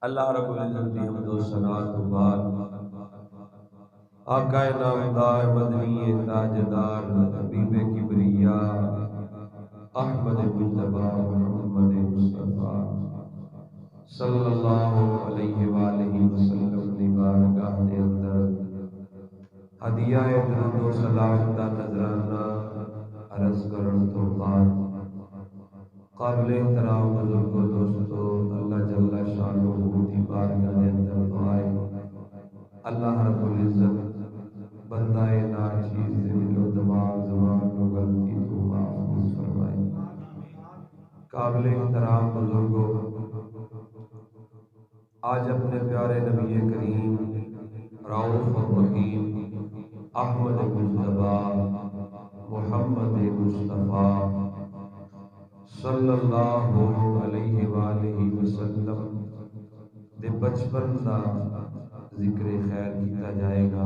اللہ رب العزت کی حمد و ثنا تو بعد آقا نامدار مدنی تاجدار حبیب کبریا احمد مجتبی محمد مصطفیٰ صلی اللہ علیہ وآلہ وسلم دی بارگاہ دے اندر ہدیہ درود و سلام دا نذرانہ عرض کرن تو بعد قابل احترام بزرگ و دوستو اللہ جل شانہ دی بارگاہ دے اندر دعائیں اللہ رب العزت بندہ ناچیز دل و دماغ زبان و غلطی تو محفوظ فرمائے۔ قابل احترام بزرگوں، آج اپنے پیارے نبی کریم رؤوف الرحیم احمد مجتبی محمد مصطفیٰ صلی اللہ علیہ وآلہ وسلم دے بچپن دا ذکر خیر کیتا جائے گا۔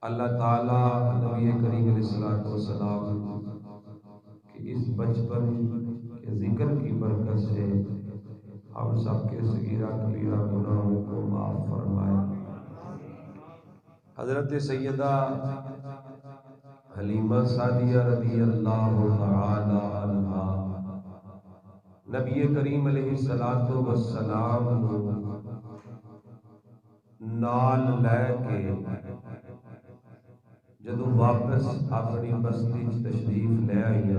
اللہ تعالیٰ نبی کریم علیہ السلام کہ اس بچپن کے ذکر کی برکت سے ہم سب کے صغیرہ کبیرہ گناہوں کو معاف فرمائے۔ حضرت سیدہ حلیمہ سعدیہ رضی اللہ تعالی عنہا نبی کریم علیہ السلام نال لے کے جدو واپس اپنی بستی تشریف لے آئی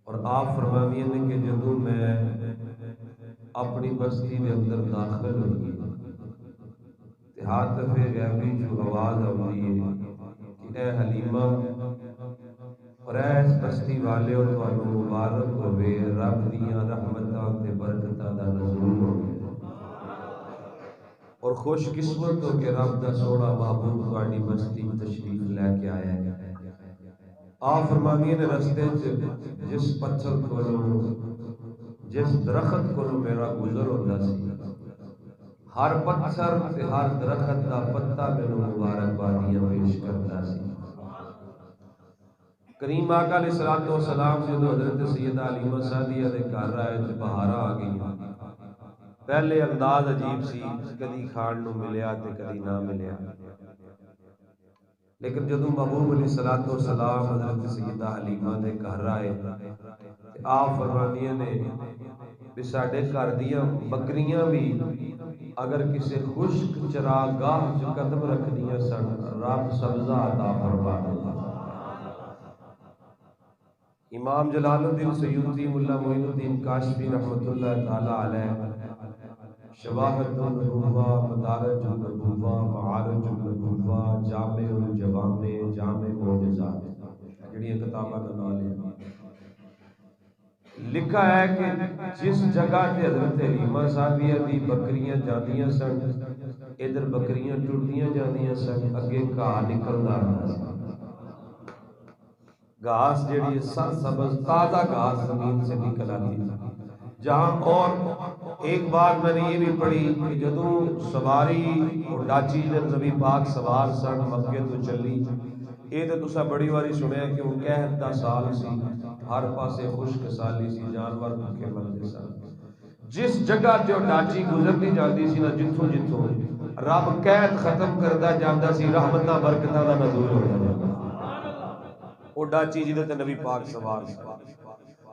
اور آپ فرماندے ہیں کہ جدو میں اپنی بستی کے اندر داخل ہوئی ہاتف غیبی جو آواز آئی ہے کہ اے حلیمہ اور اے اس بستی والے اور تمہیں مبارک ہوئے رب دیاں رحمتاں تے برکتاں دا نزول ہوئے اور خوش قسمت ہو کہ رب دا سونا محبوب تمہاری بستی تشریف لے کے آیا ہے۔ آپ فرماندے نے رستے جس پتھر کو جس درخت کو میرا گزر ہوتا سی ہر پتھر تے ہر درخت دا پتا مینوں مبارکبادیاں پیش کرتا سی۔ کریم آقا علیہ السلام جدو حضرت سیدہ حلیمہ سعدیہ دے گھر آئے تے بہاراں آ گئی۔ پہلے انداز عجیب سی، کدی کھان نو ملیا تے کدی نہ ملیا، لیکن جدو محبوب علیہ السلام حضرت سیدہ حلیمہ دے گھر آئے تے آپ فرماندیاں نے بھی ساڈے گھر دیاں بکریاں بھی اگر کسی خشک چراگاہ چ قدم رکھ دیاں سن رب سبزہ عطا فرما دیتا۔ امام جلال الدین سیوطی ملا معین الدین کاشفی رحمۃ اللہ تعالی علیہ شواہد النبوہ مدارج النبوہ معارج النبوہ جامع الجوامع جامع معجزات جڑی کتاباں دا نام ہے لکھا ہے کہ جس جگہ تے حضرت حلیمہ سعدیہ دی بکریاں جاندیاں سن ادھر بکریاں ٹردیاں جاندیاں سن اگے گھاہ نکلدا رہندا سی، گھاس جڑی سبز تازہ گھاس زمین سے نکل آتی جہاں۔ اور ایک بات میں نے یہ بھی پڑھی کہ جدوں سواری اور ڈاچی جن نبی پاک سوار سن مکے تو چلی، یہ تو تسا بڑی واری سنیا کہ وہ قحط دا سال سی، ہر پاسے خشک سالی سی، جانور بھوکے مرتے سن۔ جس جگہ تے ڈاچی گزرتی جاندی سی نا جتھوں جتھوں رب قحط ختم کردا جاندا سی، رحمتاں برکتاں دا نزول ہوندا جاندا۔ وہ ڈاچی جدے تے نبی پاک سوار سی،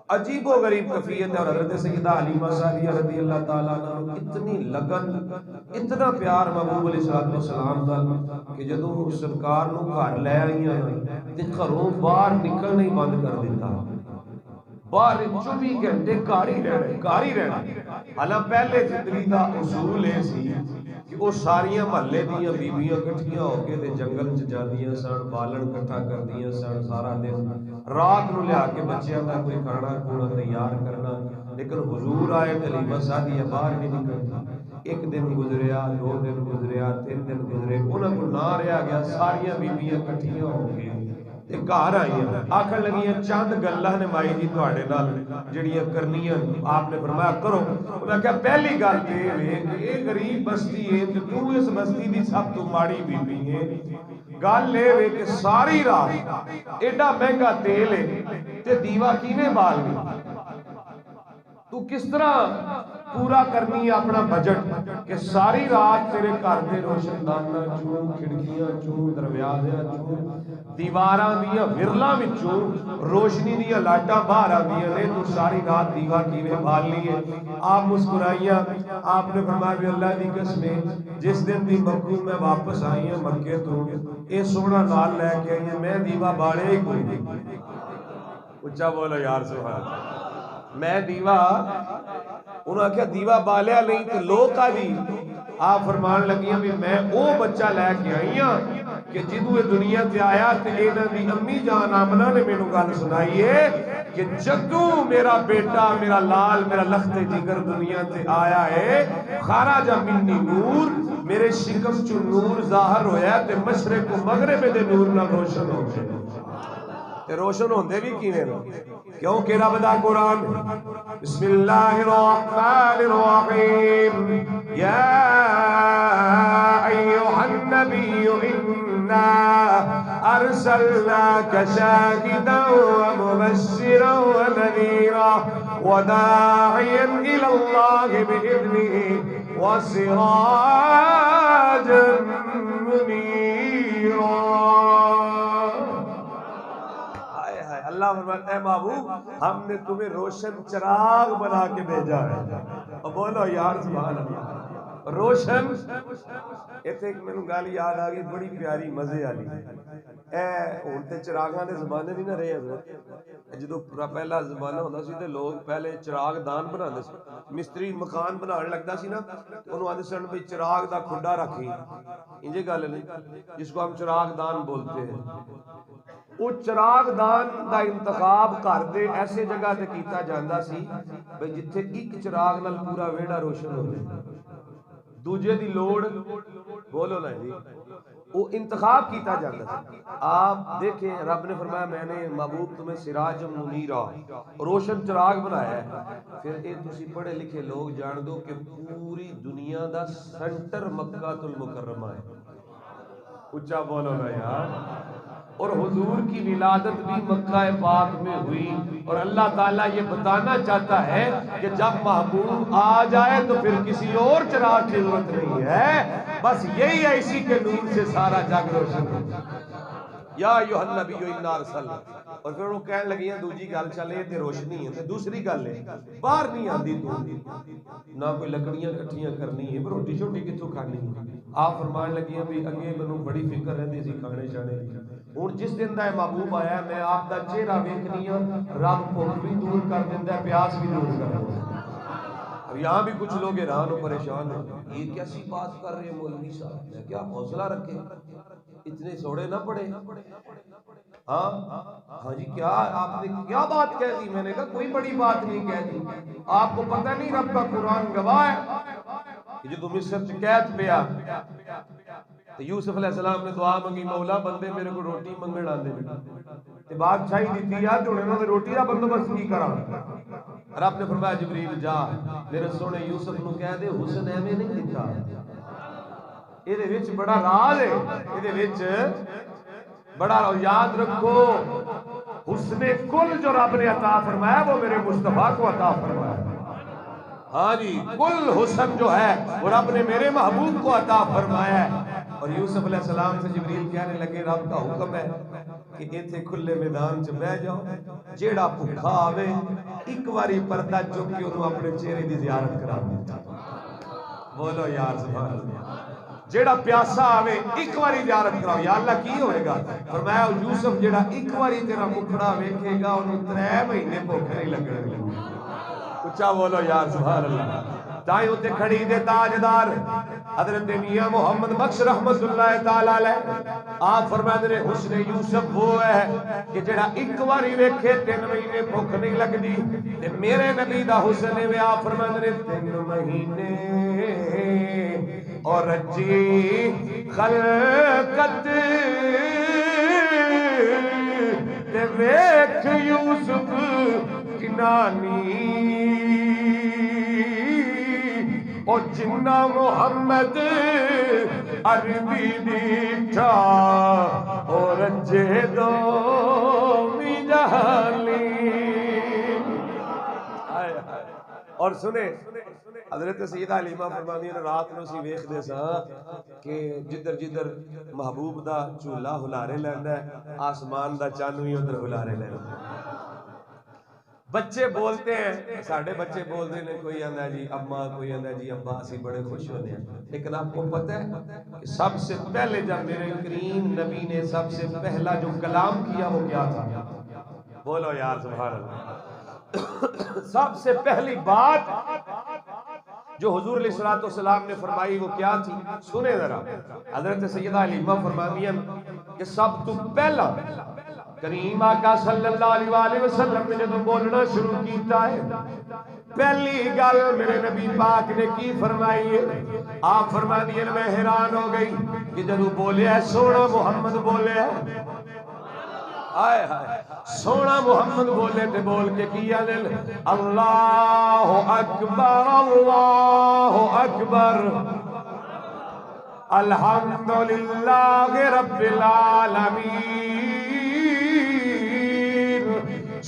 عجیب و غریب کیفیت ہے۔ اور حضرت سیدہ حلیمہ سعدیہ رضی اللہ تعالیٰ عنہ اتنی لگن اتنا پیار محبوب علیہ السلام دا کہ جدوں سرکار نو گھر لے آئیاں تے گھروں باہر نکلنا ہی بند کر دیتا، باہر 24 گھنٹے گھر ہی رہنا۔ حالانکہ پہلے زندگی دا اصول ہے سی کہ وہ ساریاں محلے دیاں بیویاں کٹھیاں ہو کے تے جنگل چ جاندیاں سن، بالن کٹھا کردیاں سن، سارا دن رات نو لیا کے بچیاں دا کوئی کھانا کھونا تیار کرنا، لیکن حضور آئے حلیمہ سعدیہ باہر نہیں نکلتی۔ ایک دن گزریا، 2 دن گزریا، 3 دن گزرے، انہاں کو نہ رہا گیا، ساریاں بیویاں کٹھیاں ہو کے تے گھر آئیاں آکھن لگیاں چند گلاں نے مائی جی تواڈے نال جڑیاں کرنیاں آپ نے فرمایا کرو۔ انہاں کہا پہلی گل تے اے غریب بستی ہے تے تو اس بستی دی سب تو ماڑی بیوی ہے، گل اے کہ ساری رات ایڈا مہنگا تیل ہے تے دیوا کیویں بال گئی؟ تو کس طرح پورا کرنی ہے اپنا بجٹ کہ ساری رات تیرے گھر دے روشن داناں چوں، کھڑکیاں چوں، دروازیاں چوں، دیواراں دیاں ورلاں وچوں روشنی دیاں لاٹاں باہر آندیاں نے، تو ساری رات دیوا کیویں بالنی ہے؟ آپ مسکرائیاں، آپ نے فرمایا بھی اللہ دی قسم ہے جس دن دی مکوں میں واپس آئی ہوں مکے تو اے سونا نال لے کے آئی ہیں، میں دیوا بالے ہی کوئی نہیں۔ اچھا بولو یار سبحان اللہ۔ میں دیوا، انہوں نے کہا دیوا بالیا نہیں تو لوگ کا دی؟ آپ فرمان لگیاں بھی میں او بچہ لے کے آئی ہوں کہ جدو یہ دنیا تے آیا تے اینا دی امی جان آمنہ نے میں نو گل سنائی ہے کہ جدو میرا بیٹا، میرا لال، میرا لخت جگر دنیا تے آیا ہے، خارجہ منی نور، میرے شکم چو نور ظاہر ہویا تے مشرق و مغرب دے نور نہ روشن ہو گئے۔ تے روشن ہوندے بھی کیویں نا؟ کیوں کہ رب دا قرآن بسم اللہ الرحمن الرحیم یا ایھا النبی انا ارسلناک شاہدا ومبشرا ونذیرا وداعیا الی اللہ بإذنہ وسراجا منیرا۔ اللہ فرماتا ہے محبوب ہم نے تمہیں روشن چراغ بنا کے بھیجا ہے۔ اور بولو یار سبحان اللہ۔ روشن ایتھے ایک میں گل یاد آ گئی بڑی پیاری مزے والی، اے ہن تے چراغاں دے زمانے نہیں نہ رہے حضرت، جدوں پہلا زمانہ ہوندا سی تے لوگ پہلے چراغ دان بناندے سی، مستری مکان بنان لگدا سی نا اونوں آندے سن بھئی چراغ دا کھڈا رکھی، انجے گل نہیں جس کو ہم چراغ دان بولتے ہیں۔ وہ چراغ دان دا انتخاب گھر دے ایسے جگہ تے کیتا جاندا سی بھئی جتھے ایک چراغ نال پورا ویڑا روشن ہو جائے، دوجے دی لوڑ بولو نا جی، وہ انتخاب کیتا جاندا سی۔ آپ دیکھیں رب نے فرمایا میں نے محبوب تمہیں سراج منیرا روشن چراغ بنایا ہے۔ پھر یہ تسی پڑھے لکھے لوگ جان دو کہ پوری دنیا دا سنٹر مکہ المکرمہ ہے۔ اچھا بولو نا یار۔ اور حضور کی ولادت بھی مکہ پاک میں ہوئی، اور اللہ تعالیٰ یہ بتانا چاہتا ہے کہ جب محبوب آ جائے تو پھر کسی اور چراغ کی ضرورت نہیں ہے، بس یہی ہے، اسی کے نور سے سارا جگ روشن ہو۔ یا ایھا النبی انا ارسلنا، اور پھر وہ کہنے لگی ہیں دوجی گل چلے تے روشنی ہے تے دوسری گل ہے باہر نہیں آندی تو نہ کوئی لکڑیاں کٹھیاں کرنی ہے، روٹی شوٹی کتوں کھانی ہے۔ آپ فرمان لگی ہیں بھی اگے مینوں بڑی فکر رہندی سی کھانے شانے دی، ہن جس دن دا محبوب آیا ہے میں آپ دا چہرہ ویکھنی ہوں، رب بھوک بھی دور کر دیندا ہے، پیاس بھی دور کر دیندا ہے۔ اور یہاں بھی کچھ لوگ حیران و پریشان ہیں، یہ کیسی بات کر رہے ہیں مولوی صاحب، میں کیا حوصلہ رکھے، اتنے سوڑے نہ پڑے۔ ہاں جی کیا آپ نے کیا بات کہہ دی؟ میں نے کہا کوئی بڑی بات نہیں کہہ دی، آپ کو پتہ نہیں رب کا قرآن گواہ ہے کہ جدو مصر چ قید پیا یوسف علیہ السلام نے دعا منگی مولا بندے میرے کو روٹی منگن آندے تے بادشاہی دتی آ تے انہاں دی روٹی دا بندوبست کی کراں؟ رب نے فرمایا جبریل جا میرے سونے یوسف نو کہہ دے حسن ایویں نہیں دتا، اے دے وچ بڑا راز ہے، اے دے وچ بڑا یاد رکھو حسن کل جو رب نے عطا فرمایا وہ میرے مصطفیٰ کو عطا فرمایا۔ ہاں جی کل حسن جو ہے وہ رب نے میرے محبوب کو عطا فرمایا ہے۔ اور یوسف علیہ السلام سے جبریل کہنے لگے رب کا حکم ہے کہ ایتھے کھلے میدان چ بیٹھ جاؤ، جیڑا بھوکا آوے ایک واری پردہ چک کے انہوں اپنے چہرے دی زیارت کرا دے۔ بولو یار سبحان اللہ۔ جیڑا پیاسا آوے ایک واری زیارت کراؤ، یا اللہ کی ہوئے گا؟ فرمایا یوسف جیڑا ایک واری تیرا مکھڑا ویکھے گا انہوں 3 مہینے بھوک نہیں لگنے لگے۔ اچھا بولو یار سبحان اللہ۔ تائیں ہوتے کھڑی دے تاجدار حضرت میاں محمد بخش رحمت اللہ تعالیٰ علیہ آپ فرمائے دے حسن یوسف وہ ہے کہ جڑا ایک واری ویکھے 3 مہینے بھوک نہیں لگدی، تے میرے نبی دا حسن ہے آپ فرمائے دے 3 مہینے اور رجی خلقت تے ویکھ یوسف کنانی اور جنہ محمد عربی دیٹھا اور رجے دو می جہالی۔ اور سنے حضرت سیدہ حلیمہ فرماندی نے رات نو سی ویکھدے ساں کہ جدھر جدھر محبوب دا چولا ہلارے لیندا ہے آسمان دا چن وی ادھر ہلارے لیندا ہے. بچے بولتے ہیں ساڈے بچے بولتے ہیں کوئی آندا جی اماں کوئی آندا جی ابا اسی بڑے خوش ہونے ہیں لیکن آپ کو پتہ ہے کہ سب سے پہلے جب میرے کریم نبی نے سب سے پہلا جو کلام کیا وہ کیا تھا؟ بولو یار سبحان اللہ. سب سے پہلی بات جو حضور علیہ الصلوۃ والسلام نے فرمائی وہ کیا تھی؟ سنیں ذرا. حضرت سیدہ حلیمہ فرماتی ہیں کہ سب تو پہلا کریم آقا صلی اللہ علیہ وآلہ وسلم نے جب بولنا شروع کیتا ہے پہلی گل میرے نبی پاک نے کی فرمائی ہے. آپ فرماتی ہیں میں حیران ہو گئی کہ جب بولے ہے سونا محمد بولے ہے آئے ہائے سونا محمد بولے تے بول کے کیا دل اللہ اکبر الحمدللہ رب العالمین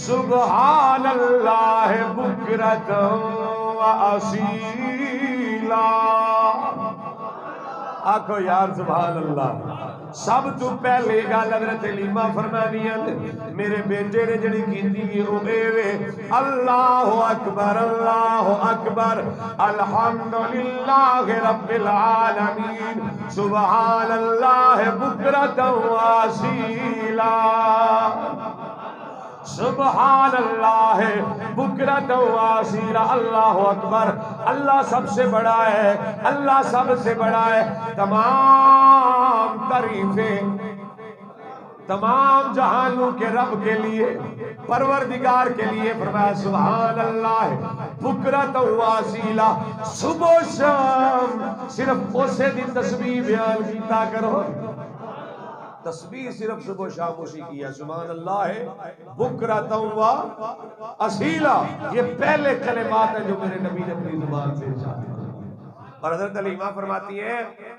سبحان اللہ بکرۃ و اصیلا. آکھو یار سبحان اللہ. سب تو پہلے گل حضرت حلیمہ فرمانیاں میرے بیٹے نے جڑی کیتی او اے وے اللہ اکبر الحمدللہ رب العالمین سبحان اللہ بکرۃ و اصیلا. سبحان اللہ بکرۃ و اصیلا. اللہ اکبر. اللہ سب سے بڑا ہے اللہ سب سے بڑا ہے. تمام تعریفیں تمام جہانوں کے رب کے لیے پروردگار کے لیے. فرمایا سبحان اللہ بکرۃ و اصیلا. صبح و شام صرف اسے دی تسبیح بیان کیتا کرو. تسبیح صرف صبح و شام اسی کی ہے. سبحان اللہ بکرۃ و اصیلا. یہ پہلے کلمات ہیں جو میرے نبی نے اپنی زبان سے ارشاد کیے. اور حضرت حلیمہ فرماتی ہے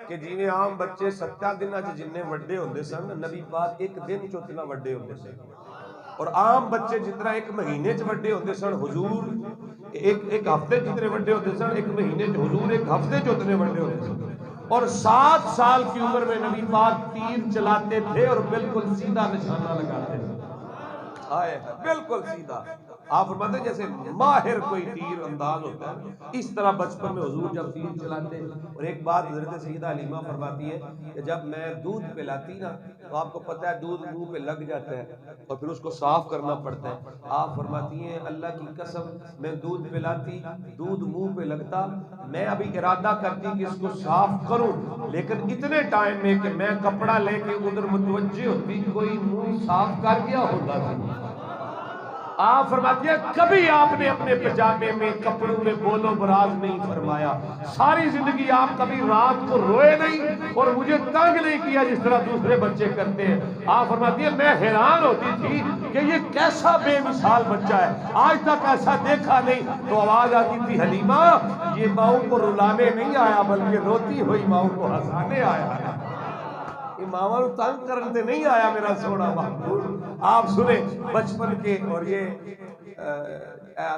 کہ جیویں عام بچے 7 دناں چ جننے وڈے ہوندے سن نبی پاک ایک دن چ اتنا وڈے ہوندے سن. اور عام بچے جتنا ایک مہینے چ وڈے ہوندے سن حضور ایک ہفتے جتنے وڈے ہوندے سن ایک مہینے چ حضور ایک ہفتے چ اتنے وڈے ہوندے سن. اور 7 سال کی عمر میں نبی پاک تیر چلاتے تھے اور بالکل سیدھا نشانہ لگاتے تھے. آئے بالکل سیدھا. آپ فرماتے ہیں جیسے ماہر کوئی تیر انداز ہوتا ہے اس طرح بچپن میں حضور جب تیر چلاتے. اور ایک بات حضرت سیدہ حلیمہ فرماتی ہے کہ جب میں دودھ پلاتی نا تو آپ کو پتہ ہے دودھ منہ پہ لگ جاتا ہے اور پھر اس کو صاف کرنا پڑتا ہے. آپ فرماتی ہیں اللہ کی قسم میں دودھ پلاتی دودھ منہ پہ لگتا میں ابھی ارادہ کرتی کہ اس کو صاف کروں لیکن اتنے ٹائم میں کہ میں کپڑا لے کے ادھر متوجہ ہوتی کوئی منہ صاف کر گیا ہوتا تھا. آپ فرماتی ہیں کبھی آپ نے اپنے پجامے میں کپڑوں میں بول و براز نہیں فرمایا. ساری زندگی آپ کبھی رات کو روئے نہیں اور مجھے تنگ نہیں کیا جس طرح دوسرے بچے کرتے ہیں. آپ فرماتی ہیں میں حیران ہوتی تھی کہ یہ کیسا بے مثال بچہ ہے آج تک ایسا دیکھا نہیں. تو آواز آتی تھی حلیمہ یہ ماؤں کو رلانے نہیں آیا بلکہ روتی ہوئی ماؤں کو ہنسانے آیا ہے. ماما نو تنگ کرنے تے نہیں آیا میرا سونا محبوب. آپ سنیں بچپن کے. اور یہ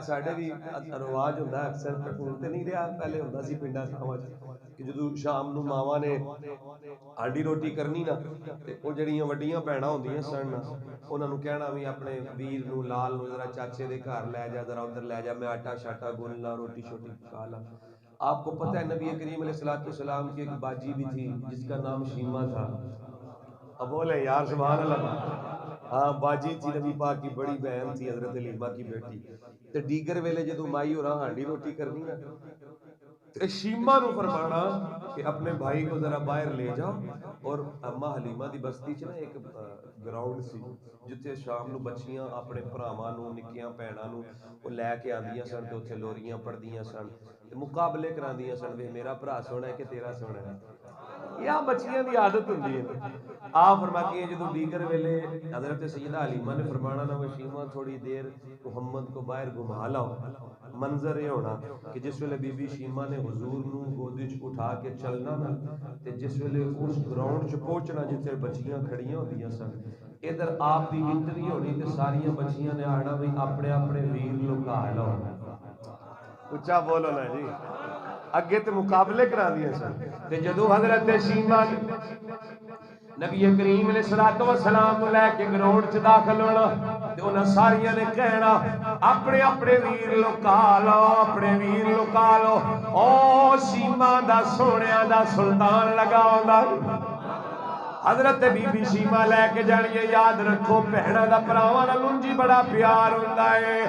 ساڈے بھی رواج ہوندا ہے اکثر ہن تے نہیں رہا پہلے ہوندا سی پنڈاں تھاواں کہ جدوں شام نو ماواں نے ہانڈی روٹی کرنی نا تے او جڑیاں وڈیاں بہناں ہوندیاں سن انہاں نو کہنا بھی اپنے ویر نو لال نو ذرا چاچے دے گھر لے جا ذرا ادھر لے جا میں آٹا شاٹا گن لا روٹی شوٹی پکا لا. آپ کو پتہ ہے نبی کریم علیہ الصلوۃ والسلام کی ایک باجی بھی تھی جس کا نام شیمہ تھا. اب بولے یار سبحان اللہ. ہاں باجی تھی نبی پاک کی بڑی بہن تھی حضرت حلیمہ کی بیٹی. تے دیگر ویلے جدوں مائی اور ہانڈی روٹی کرنی نا تے شیمہ نو فرمانا کہ اپنے بھائی کو ذرا باہر لے جاؤ. اور اما حلیمہ دی بستی چ نا ایک گراؤنڈ سی جتھے شام نو بچیاں اپنے بھراواں نو نکیاں بہناں نو او لے کے آندیاں سن تے اوتھے لوریاں پڑھدیاں سن تے مقابلے کراندیاں سن وے میرا بھرا سونا ہے کہ تیرا سونا ہے. یہ بچیاں دی عادت ہوندی ہے. آپ فرماتی ہیں جدوں دیگر ویلے حضرت سیدہ حلیمہ نے فرمانا نا وشیمہ تھوڑی دیر محمد کو باہر گھما لاؤ. منظر یہ ہونا کہ جس ویلے بی بی شیمہ نے حضور نو گودی چ اٹھا کے چلنا نا تے جس ویلے اس گراؤنڈ چ پہنچنا جتھے بچیاں کھڑیاں ہوندیاں سن ادھر آپ دی انٹری ہونی تے ساریاں بچیاں نے آنا بھی اپنے اپنے ویر لکا لو. اچھا بولو نا جی، اگے تے مقابلے کرا دیے سن تے جدو حضرت شیما نبی کریم علیہ الصلوۃ والسلام کو لے کے گراؤنڈ چ داخل ہونا تے انہاں ساریاں نے کہنا اپنے اپنے ویر لکا لو، اپنے ویر لکا لو، او شیما دا سونیا دا سلطان لگا ہوندا۔ حضرت بی بی شیما لے کے جانیے، یاد رکھو بہنا دا پراواں نال انجی بڑا پیار ہوندا ہے۔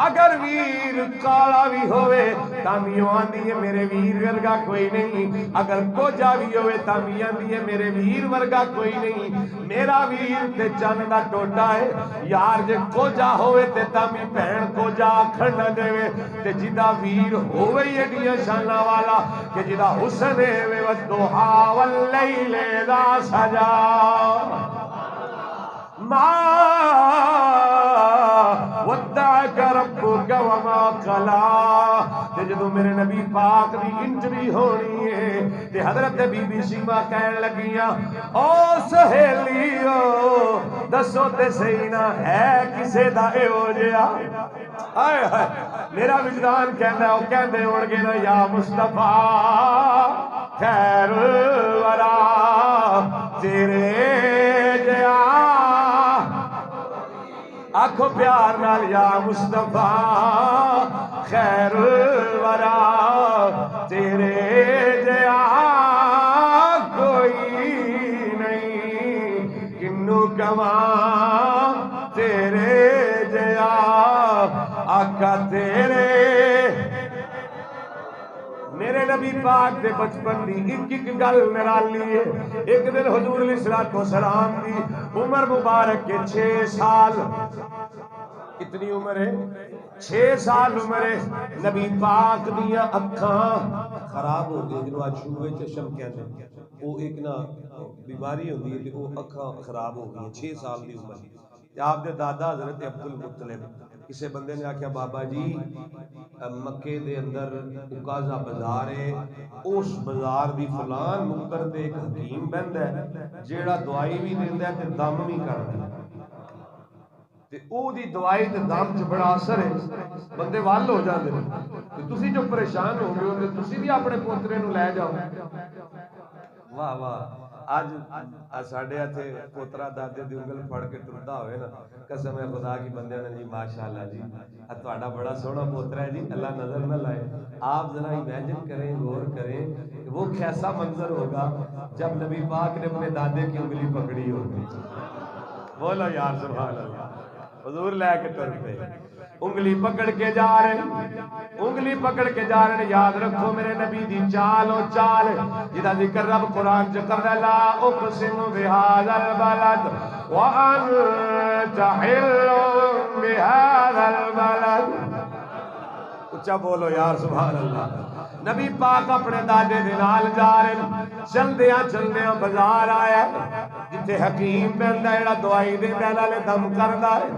اگر ویر کالا بھی ہوئے تامیوں آندی ہے میرے ویر ورگا کوئی نہیں، اگر کوجا بھی ہوئے تامیوں آندی ہے میرے ویر ورگا کوئی نہیں، میرا ویر تے چند دا ٹوٹا ہے یار، جے کوجا ہوئے تے تامی بہن کوجا آکھن نہ دے تے جدا ویر ہوئے ایڈیاں شانہ والا کہ جدا حسن ہے والضحا واللیل اذا سجا ما ودعك ربك وما قلا۔ جدو میرے نبی پاک دی انٹری ہونی ہے تے حضرت بی بی شیما کہن لگیاں او سہیلیو دسو تے صحیح نہ ہے کسے دا اے ہو جیا، ہائے ہائے میرا وجدان کہندا ہے، او کہندے ہون گے نا یا مصطفیٰ خیر ورا تیرے جیا، آنکھوں پیار نال یا مصطفیٰ خیر ورا تیرے جیا کوئی نہیں، کنو کماں تیرے جیا آقا تیرے۔ میرے نبی پاک دے بچپن دی ایک ایک گل نرالی ہے۔ ایک دن حضور علیہ السلام دی عمر مبارک کے 6 سال، کتنی عمر ہے؟ 6 سال عمر ہے۔ نبی پاک دیاں اکھاں خراب ہو گئی، جنہوں آج شوئے چشم کہتے ہیں، وہ ایک نا بیماری ہوتی ہے کہ وہ اکھاں خراب ہو گئی ہیں، 6 سال دی عمر۔ آپ دے دادا حضرت عبدالمطلب، کسے بندے نے آکھیا بابا جی مکے دے اندر اکازہ بازار ہے، اس بازار دی فلان نکر تے ایک حکیم بند ہے جیڑا دوائی بھی دیندا ہے تے دم بھی کردا ہے، تے او دی دوائی تے دم چ بڑا اثر ہے، بندے وال ہو جاندے نے، تے تسی جو پریشان ہو گئے ہو تے تسی بھی اپنے پوترے نو لے جاؤ۔ واہ واہ، آج ساڑھے ہاتھے پوترا دادے دی انگل پھڑ کے ٹرتا ہوئے نا، قسم ہے خدا کی بندے نے جی ماشاءاللہ جی تہاڈا بڑا سونا پوترا ہے جی، اللہ نظر نہ لائے۔ آپ ذرا امیجن کریں، غور کریں کہ وہ کیسا منظر ہوگا جب نبی پاک نے اپنے دادے کی انگلی پکڑی ہوگی۔ بولو یار سبحان اللہ، حضور لے کے ٹر پے، انگلی پکڑ کے جا رہے، انگلی پکڑ کے جا رہے۔ یاد رکھو میرے نبی دی چال و چال جدا ذکر رب قرآن چ کر رہا، لا اقسم بهذا البلد وانت حل بهذا البلد۔ اچھا بولو یار سبحان اللہ۔ نبی پاک اپنے دادے دے نال جا رہے، چلدیاں چلدیاں بازار آیا جتھے حکیم بندا جڑا دوائی دیندا نالے دم کردا ہے۔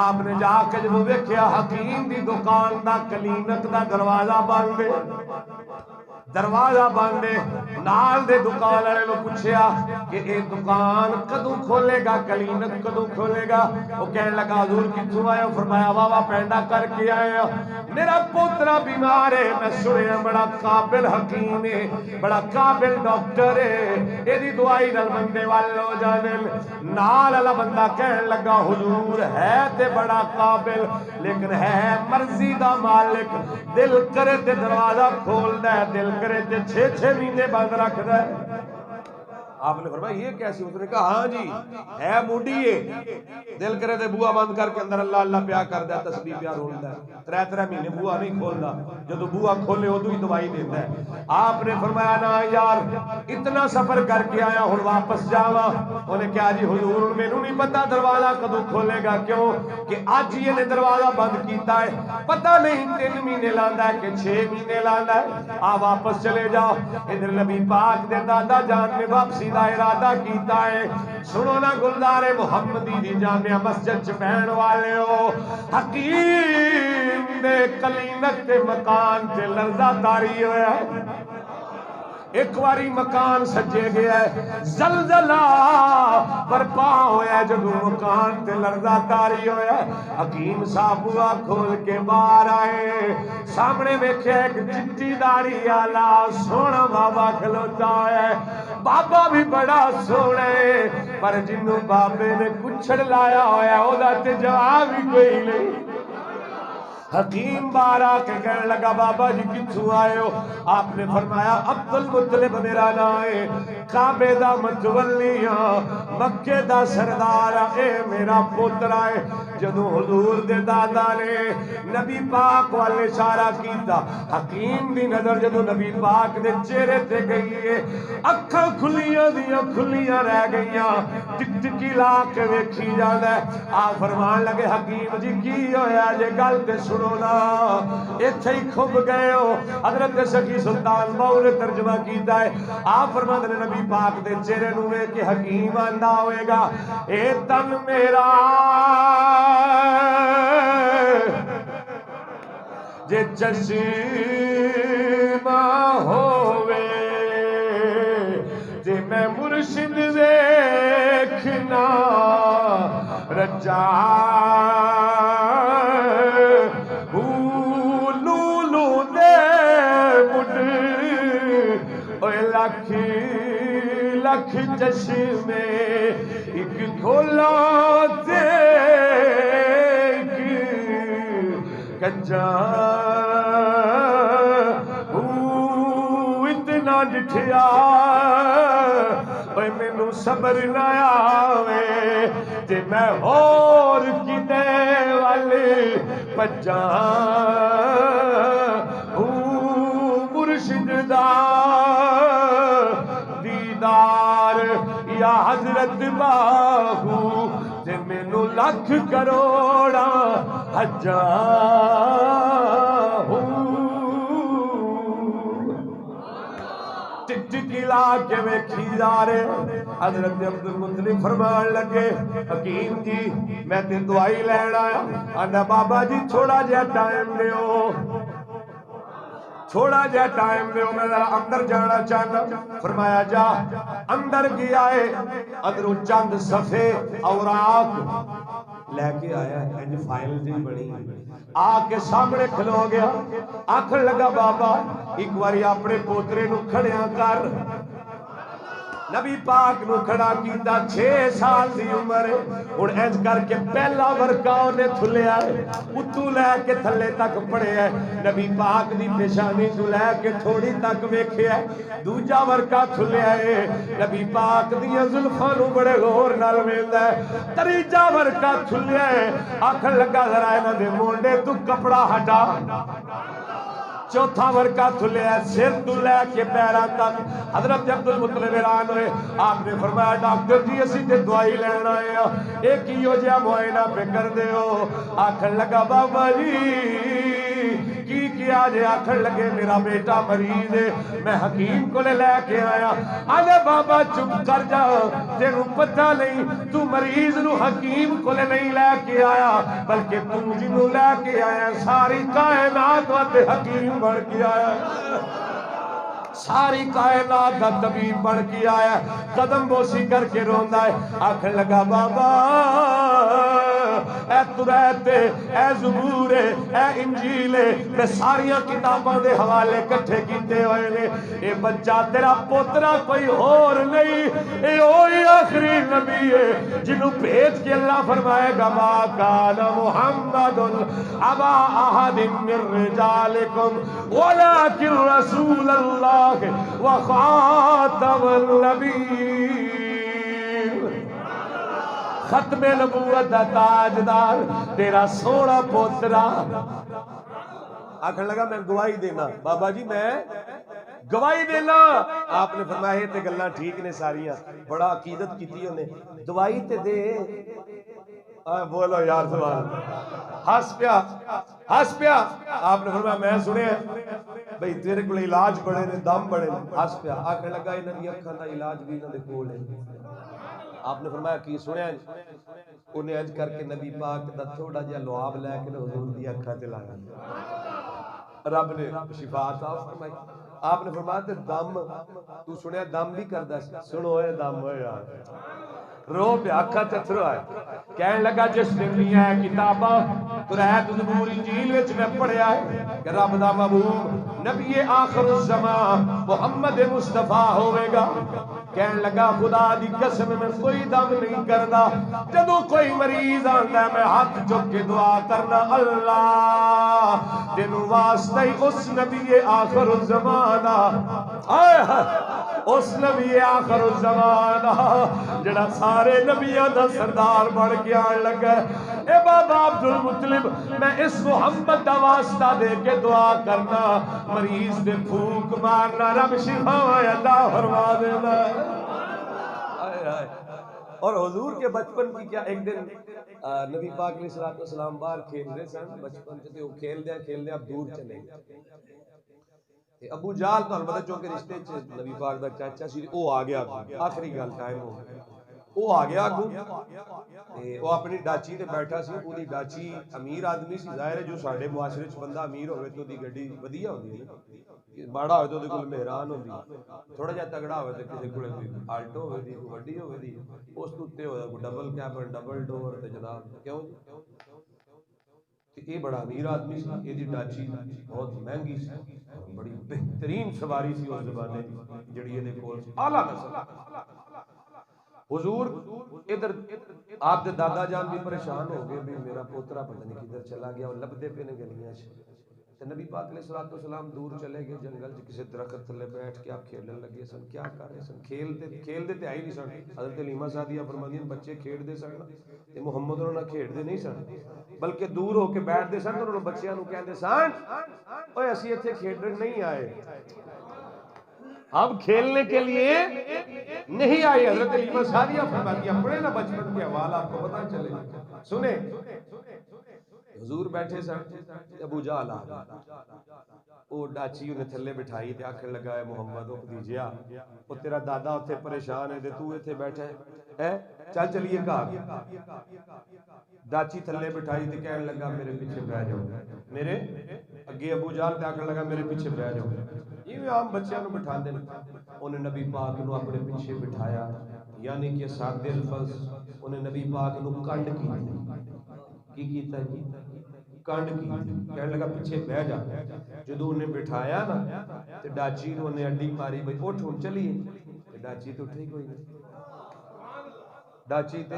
آپ نے جا کے جب ویکھیا حکیم دی دکان دا کلینک دا دروازہ بند ہے، دروازہ بند ہے۔ نال دے دکان والے نوں پوچھیا کہ اے دکان کدوں کھولے گا، کلینک کدوں کھولے گا؟ وہ کہنے لگا حضور کتھوں آئے ہو؟ فرمایا واہ پینڈا کر کے آئے ہو، میرا پوترا بیمار ہے، میں سنیا بڑا قابل حکیم ہے، بڑا قابل ڈاکٹر ہے، ایدی دوائی نال بندے والے ہو جانے۔ نال والا بندہ کہنے لگا حضور ہے تے بڑا قابل لیکن ہے مرضی دا مالک، دل کرے تے دروازہ کھول دے، دل کرے تے 6 مہینے بند رکھ دے۔ آپ نے فرمایا یہ کیسی؟ اس نے کہا ہاں جی ہے موڈی ہے، دل کرے تے بوا بند کر کے اندر اللہ اللہ پیا کر دے، تسبیح پیا رولدا ہے، 3 مہینے بوا نہیں کھولدا، جدو بوا کھولے ادو ہی دوائی دیندا ہے۔ آپ نے فرمایا نا یار اتنا سفر کر کے آیا ہن واپس جاواں؟ انہیں کہا جی حضور مینوں نہیں پتا دروازہ کدوں کھولے گا، کیوں کہ اج ہی نے دروازہ بند کیتا ہے، پتہ نہیں 3 مہینے لاندا ہے کہ 6 مہینے لاندا ہے، آ واپس چلے جاؤ۔ ادھر نبی پاک دے دادا جان نے واپسی دا ارادہ کیتا ہے۔ سنو نا گلزار محمدی دی جامع مسجد چ بہن والے ہو، حکیم دے کلینک دے مکان تے لرزہ تاری ہویا ہے، ایک واری مکان سجے گیا ہے، زلزلہ برپا ہویا ہے جدوں مکان تے لرزہ تاری ہویا حکیم صاحب بوا کھول کے باہر آئے سامنے ویکھیا ایک چٹی داڑھی والا سونا بابا کھلوتا ہے بابا بھی بڑا سونا ہے پر جنوں بابے نے کچھڑ لایا ہویا او دا تے جواب ہی کوئی نہیں حکیم باہر آ کے کہنے لگا بابا جی کتھوں آئے ہو آپ نے فرمایا عبد المطلب میرا نام ہے کعبے دا متولی ہاں مکے دا سردار اے میرا پوترا ہے جدوں حضور دے دادا نے نبی پاک والے اشارہ کیتا حکیم دی نظر جدوں نبی پاک دے چہرے تے گئی ہے اکھاں کھلیاں دیاں کھلیاں رہ گئیاں ٹکٹکی لا کے ویکھی جاندا ہے آپ فرمان لگے حکیم جی کی ہویا جے گل تے سنو نا ایتھے ہی کھب گئے ہو حضرت سخی سلطان باؤ نے ترجمہ کیتا ہے آپ فرماتے ہیں نبی پاک دے چہرے نو ویکھ کے حکیم آندا ہوئے گا اے تن میرا جے چشمہ ہووے جے میں مرشد ویکھنا رجا لولو دے مڈ اوے لکھ لکھ چشمے ایک کھولا تے ایک کچا اتنا ڈٹھیا مینوں صبر نہ آوے تے میں اور کدے والے پجاں مرشد دا دیدار یا حضرت باہو تے مینوں لکھ کروڑا حجاں ٹکٹکی لا کے ویکھی جا رہے حضرت عبد المطلب فرمان لگے حکیم جی میں تے دعائی لین آیا آندا بابا جی تھوڑا جہا ٹائم دیو تھوڑا جہا ٹائم دیو میں ذرا اندر جانا چاہنا فرمایا جا اندر گیا ہے اندروں چند صفحے اوراق لے کے آیا ہے انج فائل جی بڑی آ کے سامنے کھلو گیا آکھن لگا بابا ایک باری اپنے پوترے نو کھڑیاں کر نبی پاک نو کھڑا کیتا 6 سال دی عمر ہے ہن انج کر کے پہلا ورقہ نے تھلیا ہے اتو لے کے تھلے تک پڑھیا ہے نبی پاک دی پیشانی تو لے کے تھوڑی تک ویکھیا ہے دوجا ورقہ تھلیا ہے نبی پاک دیاں زلفاں نو بڑے غور نال ویندا ہے تیجا ورقہ تھلیا ہے آکھن لگا ذرا انہاں دے مونڈے تو کپڑا ہٹا چوتھا ورقہ تھلیا سر تو لے کے پیراں تک حضرت عبد المطلب حیران ہوئے آپ نے فرمایا ڈاکٹر جی اسی تے دوائی لین آئے ہیں ایک ہی ہو جہا معائنہ پہ کر دے ہو آکھن لگا بابا جی کی کیا جے آکھن لگے میرا بیٹا مریض ہے میں حکیم کو لے کے آیا آلے بابا چپ کر جا تینوں پتہ نہیں تو مریض نو حکیم کو نہیں لے کے آیا بلکہ تو جنوں لے کے آیا ساری کائنات واسطے حکیم بن کے آیا ساری کائنات دا طبیب بن کے آیا قدم بوسی کر کے روندا ہے آکھن لگا بابا اے توریت اے زبور اے انجیل میں ساری کتاباں دے حوالے کٹھے کیتے ہوئے نے اے بچہ تیرا پوترا کوئی اور نہیں اے وہی آخری نبی ہے جنوں بھیج کے اللہ فرمائے گا ما کان محمد ابا احد من رجالکم ولکن رسول اللہ وخاتم النبیین ختم نبوت دا تاجدار تیرا سونا پوترا آکھن لگا میں گواہی دینا بابا جی میں گواہی دینا آپ نے فرمایا تے گلاں ٹھیک نے ساریاں بڑا عقیدت کیتی انہیں دوائی تے دے بولو یار سبحان ہس پیا آپ نے فرمایا میں سنیا بھئی تیرے کو علاج بڑے نے دم بڑے ہس پیا آکھن لگا انہاں دی اکھاں دا علاج بھی انہاں دے کول ہے آپ نے فرمایا کی سنیا انہیں اج کر کے نبی پاک دا تھوڑا جہا لعاب لے کے حضور دی اکھاں تے لایا رب نے شفا عطا فرمائی آپ نے فرمایا تے دم تو سنیا دم بھی کردا سی سنو اے دم ہوئے یار رو پہ آکھا چتھرو آئے کہنے لگا جس نے لیا ہے کتابہ تورات زبور انجیل وچ میں پڑھیا ہے کہ رب دا محبوب نبی آخر الزمان محمد مصطفیٰ ہوئے گا کہنے لگا خدا دی قسم میں کوئی دم نہیں کردا جدو کوئی مریض آندا ہے میں ہاتھ چک کے دعا کرنا اللہ تینوں واسطے اس نبی آخر الزمان اس نبی آخر الزمان جڑا سارے نبیوں دا سردار بڑھ کے آن لگا اے بابا عبدالمطلب میں اس محمد دا واسطہ دے کے دعا کرنا مریض دے پھوک مارنا رب شفا عطا فرما دینا اور حضور کے بچپن کی کیا ایک دن نبی پاک علیہ السلام باہر کھیل رہے سن بچپن سے وہ کھیل دیا اب دور چلے ابو جال تو البتہ چونکہ رشتے نبی پاک دا چاچا سی وہ آ گیا آخری گل ٹائم ہو وہ آ گیا وہ اپنی ڈاچی تے بیٹھا سی وہ ڈاچی امیر آدمی سی ظاہر ہے جو ساڈے معاشرے چ بندہ امیر ہوئے تو دی گڈی ودیا ہوندی باڑا ہوئے تو دے کول مہران ہوندی تھوڑا جہا تگڑا ہوئے تو کسی کول آلٹو ہوئے دی وڈی ہوئے دی اس تو تے ہوئے کوئی ڈبل کیبن ڈبل ڈور تے جناب کیوں یہ بڑا امیر آدمی سی یہ دی ڈاچی بہت مہنگی سی بڑی بہترین سواری سی اس زمانے دی جڑی یہ دے کول اعلیٰ نسل حضور ادھر آپ دے دادا جان بھی پریشان ہو گئے بھی میرا پوترا پتہ نہیں کدھر چلا گیا اور لبدے پہ نے گلیاں تے نبی پاک علیہ السلام دور چلے گئے جنگل چ کسی درخت تھلے بیٹھ کے آپ کھیلن لگے سن کیا کر رہے سن کھیل دے آئی نہیں سن حضرت حلیمہ سعدیہ فرماندی بچے کھیڈ دے سن تے محمد انہاں کھیڈ دے نہیں سن بلکہ دور ہو کے بیٹھ دے سن تے انہاں بچیاں نوں کہندے سن اوے اسی ایتھے کھیڈن نہیں آئے اب کھیلنے کے لیے نہیں آئی حضرت حلیمہ سعدیہ فرماتی ہیں پڑھے نا بچپن کے حوال آپ کو پتہ چلے سنیں حضور بیٹھے سن ابو جہل آ گیا وہ ڈاچی انہیں تھلے بٹھائی تے آکھن لگا ہے محمد بھتیجیا وہ تیرا دادا اتھے پریشان ہے تے تو اتھے بیٹھا ہے چل چلیے کہا ڈاچی تھلے بٹھائی تے کہنے لگا میرے پیچھے بیٹھ جاؤ میرے اگے ابو جہل تے آکھن لگا میرے پیچھے بیٹھ جاؤ یہ عام بچیاں نو بٹھاندے انہیں نبی پاک نو اپنے پیچھے بٹھایا یعنی کہ ساتھ الفظ انہیں نبی پاک نو کنڈ کی کیتا جی کنڈ کی کہنے لگا پیچھے بیٹھ جا جدو انہیں بٹھایا نا تے ڈاچی نو انہیں اڈی ماری بھئی اٹھ ہن چلیے ڈاچی تو اٹھے کوئی نہیں ڈاچی تے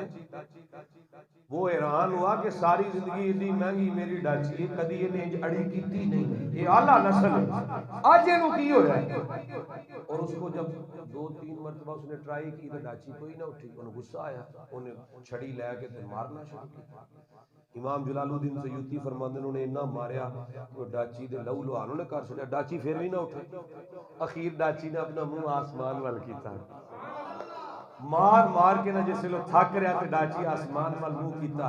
وہ حیران ہوا کہ ساری زندگی اتنی مہنگی میری ڈاچی ہے کدی انہیں اڑی کیتی نہیں یہ اعلیٰ نسل آج انہوں کی ہو جائے اور اس کو جب 2-3 مرتبہ اس نے ٹرائی کی تو ڈاچی کوئی نہ اٹھی انہوں غصہ آیا انہیں چھڑی لے کے پھر مارنا شروع کیا امام جلال الدین سیوطی فرماندے انہوں نے اتنا ماریا کہ ڈاچی دے لہو لہان انہوں نے کر چھڑیا ڈاچی پھر بھی نہ اٹھے اخیر ڈاچی نے اپنا منہ آسمان وال کیتا مار کے نہ جسے لو تھک رہا تے ڈاچی آسمان وال منہ کیتا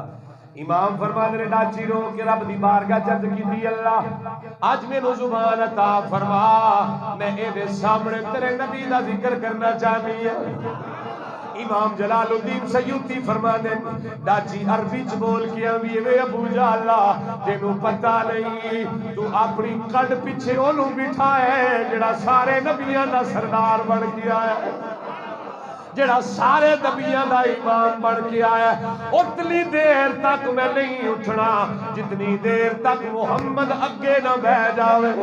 امام فرماندے نے ڈاچی رو کے رب دی بارگاہ چرد کیتی اللہ اج مینوں زبان عطا فرما میں اے دے سامنے تیرے نبی دا ذکر کرنا چاہنی ہوں امام جلال الدین سیوطی فرمانے ڈاچی عربی چ بول کے آوی وے ابو جہل تینوں پتہ نہیں تو اپنی کڈ پیچھے اونوں بٹھا ہے جڑا سارے نبیاں دا سردار بن گیا ہے جڑا سارے نبیاں دا امام بن کے آیا اتنی دیر تک میں نہیں اٹھنا جتنی دیر تک محمد اگے نہ بیٹھ جاوے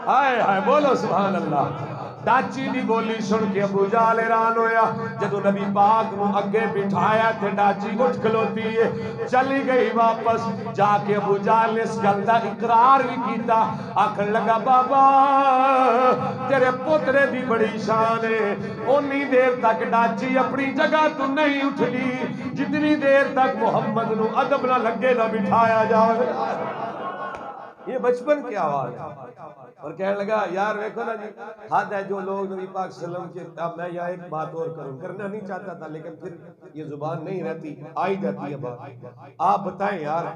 ہائے ہائے بولو سبحان اللہ ڈاچی دی بولی سن کے ابو جہل حیران ہویا جدو نبی پاک نو اگے بٹھایا تے ڈاچی اٹھ کھلوتی ہے چلی گئی واپس جا کے ابو جہل نے اس گل دا اقرار بھی کیتا آکھن لگا بابا تیرے پوترے دی بڑی شان ہے اونی دیر تک ڈاچی اپنی جگہ تو نہیں اٹھلی جتنی دیر تک محمد نو ادب نہ لگے نہ بٹھایا جائے یہ بچپن کی آواز ہے اور کہنے لگا یار ویکھو نا جی حد ہے جو لوگ نبی پاک صلی اللہ علیہ وسلم کے اب میں یہاں ایک بات اور کرنا نہیں چاہتا تھا لیکن پھر یہ زبان نہیں رہتی آئی جاتی ہے بات آپ بتائیں یار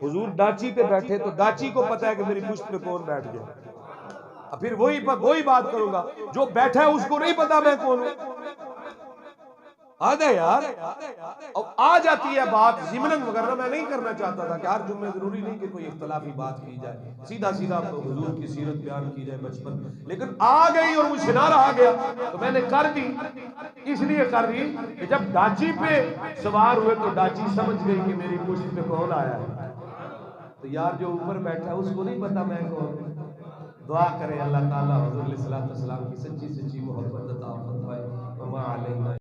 حضور ڈاچی پہ بیٹھے تو ڈاچی کو پتا ہے کہ میری پشت پہ کون بیٹھ گیا پھر وہی بات کروں گا جو بیٹھا ہے اس کو نہیں پتا میں کون ہوں آدھا یار اب آ جاتی ہے بات ضمناً، وغیرہ میں نہیں کرنا چاہتا تھا کہ ہر جمعے ضروری نہیں کہ کوئی اختلافی بات کی جائے، سیدھا سیدھا حضور کی سیرت بیان کی جائے بچپن، لیکن آ گئی اور مجھ سے نہ رہا گیا تو میں نے کر دی۔ اس لیے کر دی کہ جب ڈاچی پہ سوار ہوئے تو ڈاچی سمجھ گئی کہ میری پشت پہ کون آیا ہے، تو یار جو اوپر بیٹھا ہے اس کو نہیں پتا میں کون۔ دعا کرے اللہ تعالیٰ حضور علیہ السلام کی سچی سچی محبت عطا فرمائے۔ وما علینا